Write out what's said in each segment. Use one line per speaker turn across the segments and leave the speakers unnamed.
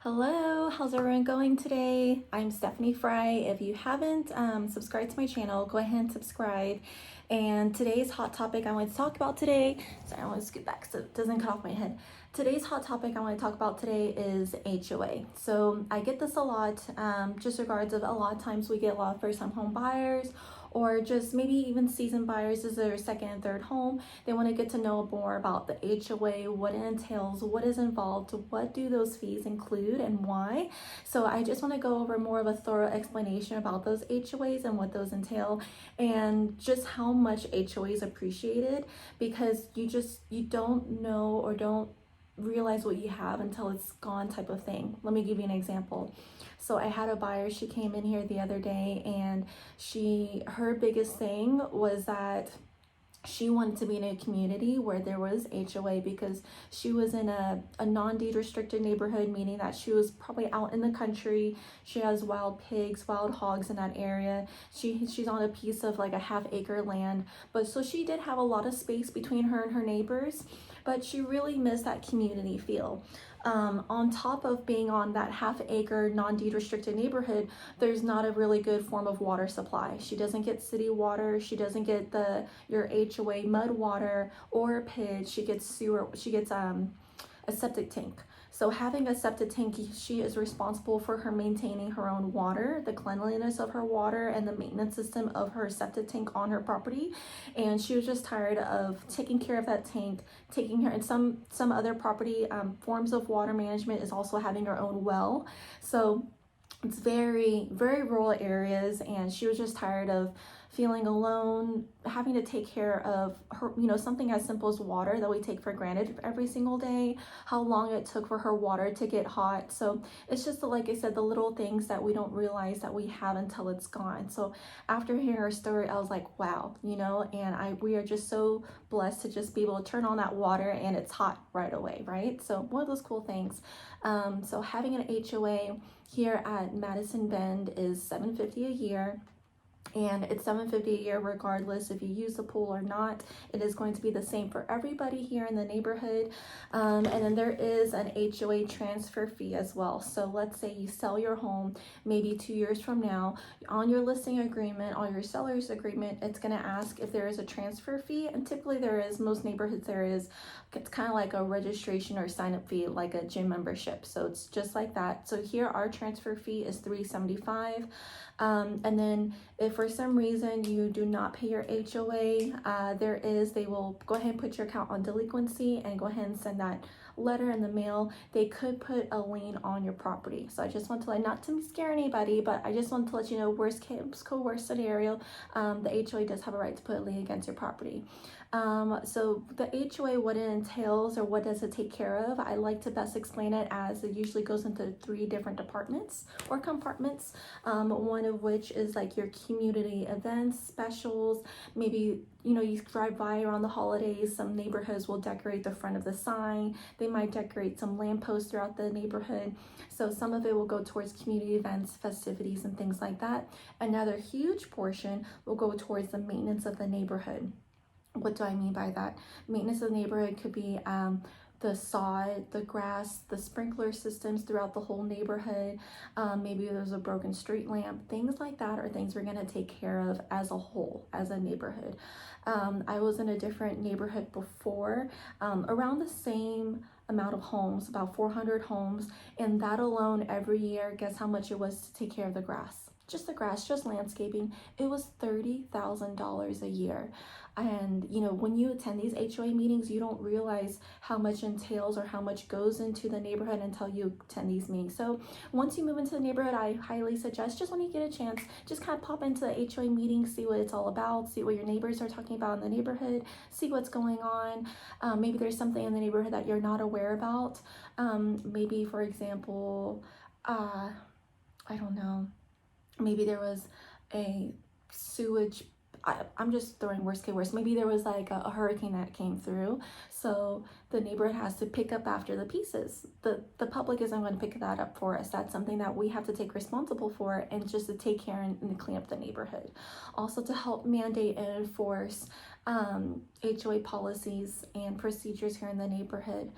Hello, how's everyone going today? I'm Stephanie Fry. If you haven't subscribed to my channel, go ahead and subscribe. And today's hot topic I want to talk about today, sorry, I want to scoot back so it doesn't cut off my head. Today's hot topic I want to talk about today is HOA. So I get this a lot, just regards of a lot of times we get a lot of first time home buyers or just maybe even seasoned buyers. This is their second and third home. They want to get to know more about the HOA, what it entails, what is involved, what do those fees include and why. So I just want to go over more of a thorough explanation about those HOAs and what those entail and just how much HOA is appreciated, because you don't know or don't realize what you have until it's gone type of thing. Let me give you an example. So I had a buyer, she came in here the other day and her biggest thing was that she wanted to be in a community where there was HOA, because she was in a non-deed restricted neighborhood, meaning that she was probably out in the country. She has wild pigs, wild hogs in that area. She's on a piece of like a half-acre land, but so she did have a lot of space between her and her neighbors, but she really missed that community feel. On top of being on that half-acre non-deed restricted neighborhood, there's not a really good form of water supply. She doesn't get city water. She doesn't get your HOA mud water or PID. She gets sewer. She gets a septic tank. So having a septic tank, she is responsible for her maintaining her own water, the cleanliness of her water, and the maintenance system of her septic tank on her property. And she was just tired of taking care of that tank, taking her, and some other property forms of water management is also having her own well. So it's very, very rural areas, and she was just tired of feeling alone, having to take care of her, something as simple as water that we take for granted every single day, how long it took for her water to get hot. So it's just, like I said, the little things that we don't realize that we have until it's gone. So after hearing her story, I was like, wow, and we are just so blessed to just be able to turn on that water and it's hot right away, right? So one of those cool things. So having an HOA here at Madison Bend is $750 a year. And it's $750 a year regardless if you use the pool or not. It is going to be the same for everybody here in the neighborhood. And then there is an HOA transfer fee as well. So let's say you sell your home maybe 2 years from now. On your listing agreement, on your seller's agreement, it's going to ask if there is a transfer fee. And typically there is. Most neighborhoods there is. It's kind of like a registration or sign up fee, like a gym membership. So it's just like that. So here our transfer fee is $375. And then if for some reason you do not pay your HOA, they will go ahead and put your account on delinquency and go ahead and send that letter in the mail. They could put a lien on your property. So I just want to not to scare anybody, but I just want to let you know, worst scenario, the HOA does have a right to put a lien against your property. So the HOA, what it entails or what does it take care of, I like to best explain it as it usually goes into 3 different departments or compartments, one of which is like your community events, specials. Maybe you drive by around the holidays, some neighborhoods will decorate the front of the sign. They might decorate some lampposts throughout the neighborhood. So some of it will go towards community events, festivities, and things like that. Another huge portion will go towards the maintenance of the neighborhood. What do I mean by that? Maintenance of the neighborhood could be the sod, the grass, the sprinkler systems throughout the whole neighborhood. Maybe there's a broken street lamp. Things like that are things we're going to take care of as a whole, as a neighborhood. I was in a different neighborhood before, around the same amount of homes, about 400 homes, and that alone every year, guess how much it was to take care of the grass? Just the grass, just landscaping. It was $30,000 a year. And when you attend these HOA meetings, you don't realize how much entails or how much goes into the neighborhood until you attend these meetings. So once you move into the neighborhood, I highly suggest, just when you get a chance, just kind of pop into the HOA meeting, see what it's all about, see what your neighbors are talking about in the neighborhood, see what's going on. Maybe there's something in the neighborhood that you're not aware about. Maybe, for example, I don't know, maybe there was a sewage, I'm just throwing worst case worst. Maybe there was like a hurricane that came through, so the neighborhood has to pick up after the pieces. The public isn't going to pick that up for us. That's something that we have to take responsible for, and just to take care and clean up the neighborhood. Also to help mandate and enforce HOA policies and procedures here in the neighborhood.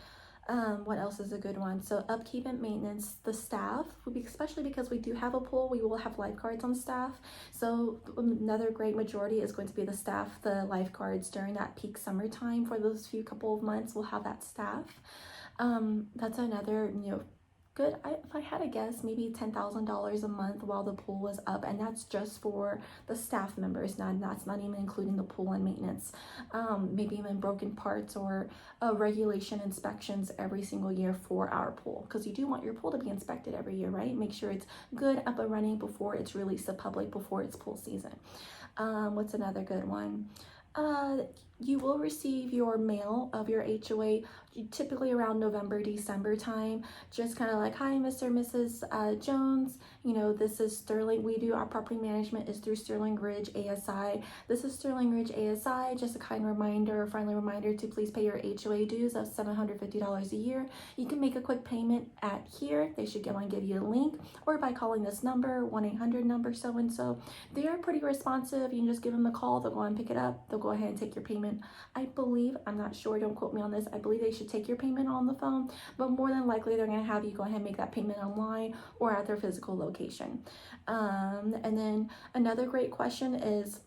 What else is a good one? So upkeep and maintenance, the staff, especially because we do have a pool, we will have lifeguards on staff. So another great majority is going to be the staff, the lifeguards during that peak summertime. For those few couple of months, we'll have that staff. That's another, good, if I had to guess, maybe $10,000 a month while the pool is up, and that's just for the staff members. Now that's not even including the pool and maintenance, maybe even broken parts or regulation inspections every single year for our pool, because you do want your pool to be inspected every year, right? Make sure it's good, up and running before it's released to public, before it's pool season. What's another good one? You will receive your mail of your HOA typically around November, December time. Just kind of like, hi, Mr. and Mrs. Jones. This is Sterling. Our property management is through Sterling Ridge ASI. This is Sterling Ridge ASI. Just a kind reminder, a friendly reminder to please pay your HOA dues of $750 a year. You can make a quick payment at here. They should go and give you a link, or by calling this number, 1-800 number so-and-so. They are pretty responsive. You can just give them a call. They'll go and pick it up. They'll go ahead and take your payment. I believe, I'm not sure, don't quote me on this, I believe they should take your payment on the phone, but more than likely they're going to have you go ahead and make that payment online or at their physical location. And then another great question is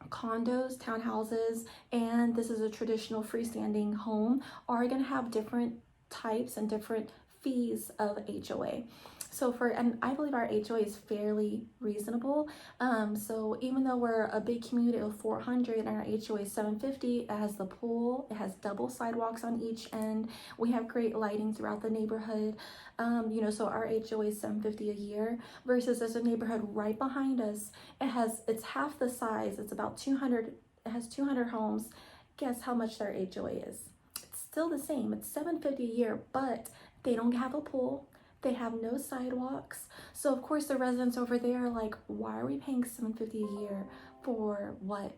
condos, townhouses, and this is a traditional freestanding home, are going to have different types and different fees of HOA. So and I believe our HOA is fairly reasonable. So even though we're a big community of 400 and our HOA is 750, it has the pool, it has double sidewalks on each end. We have great lighting throughout the neighborhood. So our HOA is 750 a year versus there's a neighborhood right behind us. It's half the size. It's about 200. It has 200 homes. Guess how much their HOA is? It's still the same. It's 750 a year, but they don't have a pool. They have no sidewalks. So of course the residents over there are like, why are we paying $750 a year for what?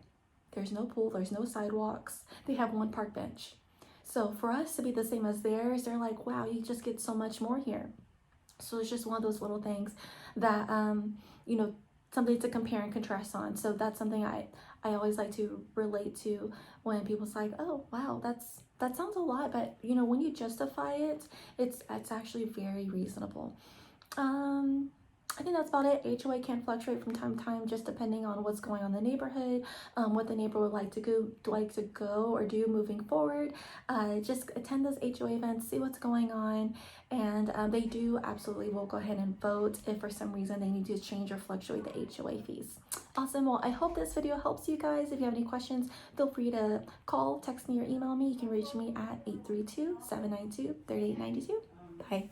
There's no pool, there's no sidewalks. They have one park bench. So for us to be the same as theirs, they're like, wow, you just get so much more here. So it's just one of those little things that, something to compare and contrast on. So that's something I always like to relate to when people's like, oh, wow, that sounds a lot, but when you justify it, it's actually very reasonable. I think that's about it. HOA can fluctuate from time to time, just depending on what's going on in the neighborhood, what the neighbor would like to go or do moving forward. Just attend those HOA events, see what's going on, and they do absolutely will go ahead and vote if for some reason they need to change or fluctuate the HOA fees. Awesome. Well, I hope this video helps you guys. If you have any questions, feel free to call, text me, or email me. You can reach me at 832-792-3892. Bye.